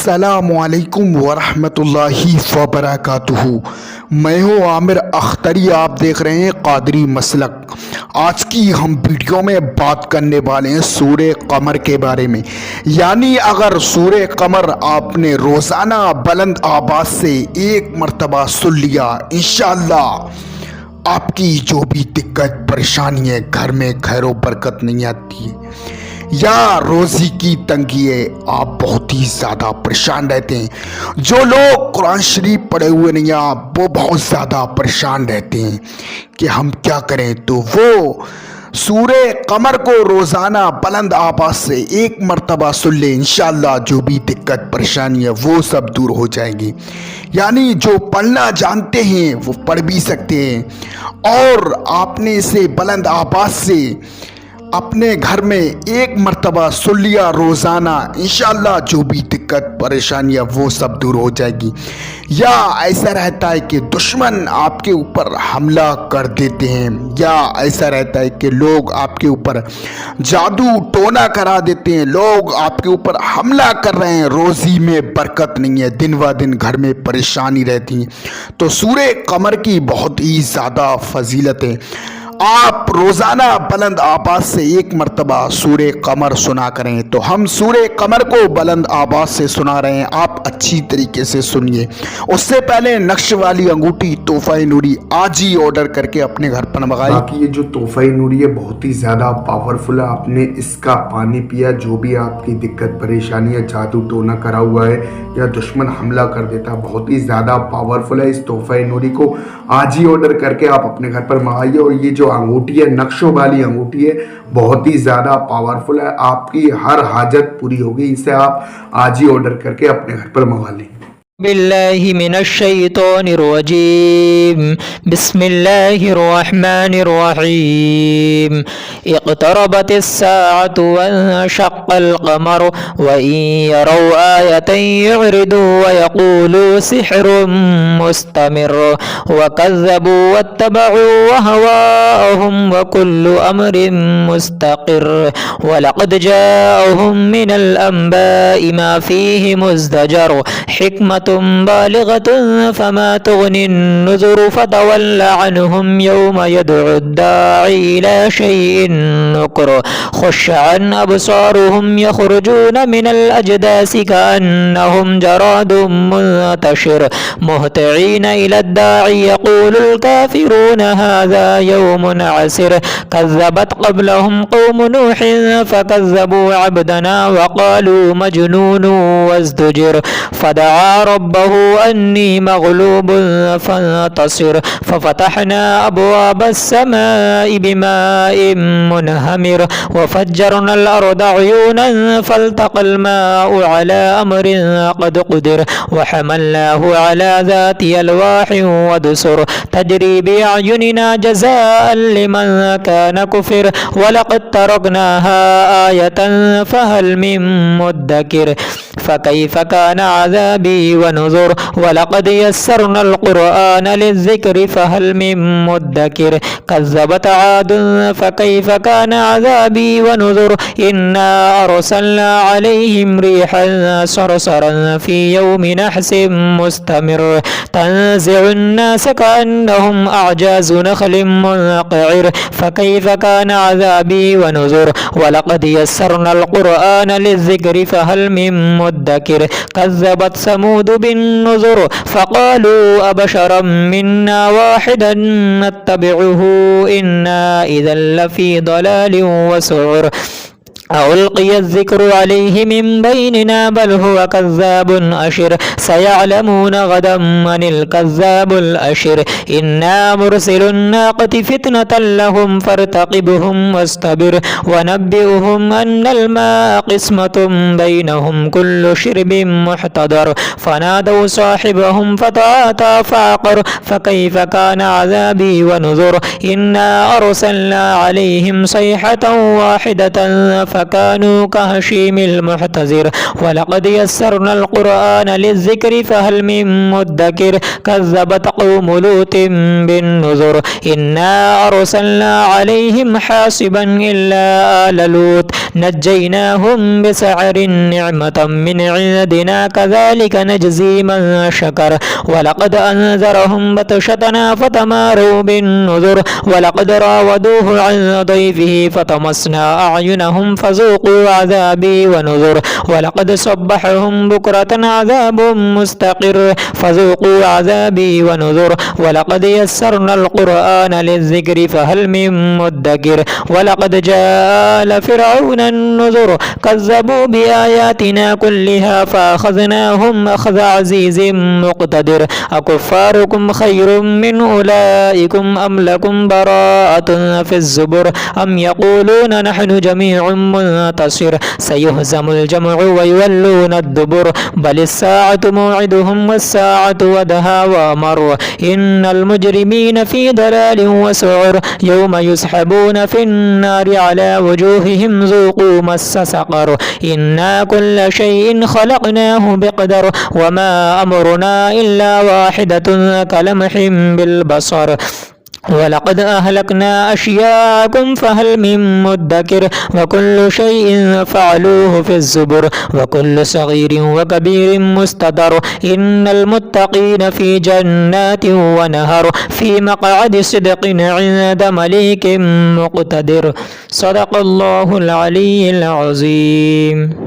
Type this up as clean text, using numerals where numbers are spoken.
अस्सलामुअलैकुम वरहमतुल्लाहि वबरकातुहू। मैं हूँ आमिर अख्तरी, आप देख रहे हैं कादरी मसलक। आज की हम वीडियो में बात करने वाले हैं सूरे कमर के बारे में। यानी अगर सूरे कमर आपने रोज़ाना बुलंद आवाज़ से एक मर्तबा सुन लिया, इंशाअल्लाह आपकी जो भी दिक्कत परेशानी है, घर में खैरो बरकत नहीं आती है या रोज़ी की तंगी है, आप बहुत ही ज़्यादा परेशान रहते हैं। जो लोग कुरान शरीफ पढ़े हुए नहीं हैं, वो बहुत ज़्यादा परेशान रहते हैं कि हम क्या करें। तो वो सूरे कमर को रोज़ाना बुलंद आवाज़ से एक मर्तबा सुन ले, इंशाअल्लाह जो भी दिक्कत परेशानी है वो सब दूर हो जाएगी। यानी जो पढ़ना जानते हैं वो पढ़ भी सकते हैं, और आपने इसे बुलंद आवाज़ से अपने घर में एक मर्तबा सुन लिया रोज़ाना, इंशाअल्लाह जो भी दिक्कत परेशानी है वो सब दूर हो जाएगी। या ऐसा रहता है कि दुश्मन आपके ऊपर हमला कर देते हैं, या ऐसा रहता है कि लोग आपके ऊपर जादू टोना करा देते हैं, लोग आपके ऊपर हमला कर रहे हैं, रोज़ी में बरकत नहीं है, दिन व दिन घर में परेशानी रहती है। तो सूरे कमर की बहुत ही ज़्यादा फजीलत है। आप रोज़ाना बुलंद आवाज़ से एक मर्तबा सूरे कमर सुना करें। तो हम सूरे कमर को बुलंद आवाज़ से सुना रहे हैं, आप अच्छी तरीके से सुनिए। उससे पहले नक्श वाली अंगूठी तोहफा नूरी आज ही ऑर्डर करके अपने घर पर मंगाई। बाकी ये जो तोहफा नूरी है बहुत ही ज़्यादा पावरफुल है। आपने इसका पानी पिया, जो भी आपकी दिक्कत परेशानी है, जादू टोना करा हुआ है या दुश्मन हमला कर देता है, बहुत ही ज़्यादा पावरफुल है। इस तोहफा नूरी को आज ही ऑर्डर करके आप अपने घर पर मंगाइए। और ये जो अंगूठी है, नक्शों वाली अंगूठी है, बहुत ही ज़्यादा पावरफुल है, आपकी हर हाजत पूरी होगी। इसे आप आज ही ऑर्डर करके अपने घर पर मंगा लें। बिल्लाहि मिनश्शैतानिर्रजीम बिस्मिल्लाहिर्रहमानिर्रहीम इक़्तरबतिस्साअतु वन्शक़्क़ल क़मर व इन यरौ आयतन यु'रिदू व यक़ूलू सिह्रुम मुस्तमिर व कज़्ज़बू वत्तबअू अहवाअहुम व कुल्लु अम्रिन मुस्तक़िर व लक़द जाअहुम मिनल अंबाइ मा फ़ीहि मुज़्दजर हिक्मत बालिगतुन फमा तुगनि नुज़ुर फतवल्ल अन्हुम यौम यदउ दाई इला शैइन नुकर खुश्अन अबसारुहुम यखरुजून मिनल अजदासी कअन्नहुम जरादुम मुंतशिर मुहतिईन इला दाई यक़ूलुल काफिरून हाज़ा यौमुन असिर कज़्ज़बत क़ब्लहुम क़ौमु नूहिन फ़कज़्ज़बू अब्दना वक़ालू मजनून वज़्दुजिर फदआ रब्बहु अन्नी मग़लूबुन फ़ंतसिर फ़फ़तहना अब्वाबस समाइ बिमाइन मुनहमिर वफ़ज्जरनल अर्द उयूनन फ़ल्तक़ल माउ अला अम्रिन क़द क़ुदिर वहमलनाहु अला ज़ाति अल्वाहिन वदुसुर तजरी बिअयुनिना जज़ाअन लिमन कान कुफ़िर वलक़द तरकनाहा आयतन फ़हल मिन मुद्दकिर फ़कैफ़ कान अज़ाबी वनुज़ुर वलक़द यस्सरनल क़ुरआन लिज़्ज़िक्रि फ़हल मिन मुद्दकिर कज़्ज़बत आदुन फ़कैफ़ कान अज़ाबी वनुज़ुर इन्ना अरसलना अलैहिम रिहन सरसरन फ़ी यौमि नहसिन मुस्तमिर तंज़िउन नास कअन्नहुम अअजाज़ु नख़लिन मुनक़िर फ़कैफ़ कान अज़ाबी वनुज़ुर वलक़द यस्सरनल क़ुरआन लिज़्ज़िक्रि फ़हल मिन मुद्दकिर कज़्ज़बत समूद बिन्नुज़ुर फ़क़ालू अबशरम मिन्ना वाहिदन नत्तबिउहु इन्ना इज़न लफ़ी ضलालिन वसुउर ألقي الذكر عليه من بيننا بل هو كذاب أشر سيعلمون غدا من الكذاب الأشر إنا مرسل الناقة فتنة لهم فارتقبهم واصطبر ونبئهم أن الماء قسمة بينهم كل شرب محتضر فنادوا صاحبهم فتعاطى فعقر فكيف كان عذابي ونذر إنا أرسلنا عليهم صيحة واحدة فكانوا كهشيم المحتضر ولقد يسرنا القرآن للذكر فهل من مدكر كذبت قوم لوط بالنذر إنا أرسلنا عليهم حاصبا إلا آل لوط نجيناهم بسعر نعمة من عندنا كذلك نجزي من شكر ولقد أنذرهم بطشتنا فتماروا بالنذر ولقد راودوه عن ضيفه فطمسنا أعينهم فذوقوا عذابي ونذر ولقد صبحهم بكرة عذاب مستقر فذوقوا عذابي ونذر ولقد يسرنا القرآن للذكر فهل من مدكر ولقد جاء لفرعون النذر كذبوا بآياتنا كلها فأخذناهم أخذ عزيز مقتدر أكفاركم خير من أولئكم أم لكم براءة في الزبر أم يقولون نحن جميع منتصر سيهزم الجمع ويولون الدبر بل الساعة موعدهم والساعة أدهى وأمر إن المجرمين في ضلال وسعر يوم يسحبون في النار على وجوههم ذوقوا مس سقر إنا كل شيء خلقناه بقدر وما أمرنا إلا واحدة كلمح بالبصر ولقد أهلكنا أشياءكم فهل من مدكر وكل شيء فعلوه في الزبر وكل صغير وكبير مستدر إن المتقين في جنات ونهر في مقعد صدق عند مليك مقتدر صدق الله العلي العظيم.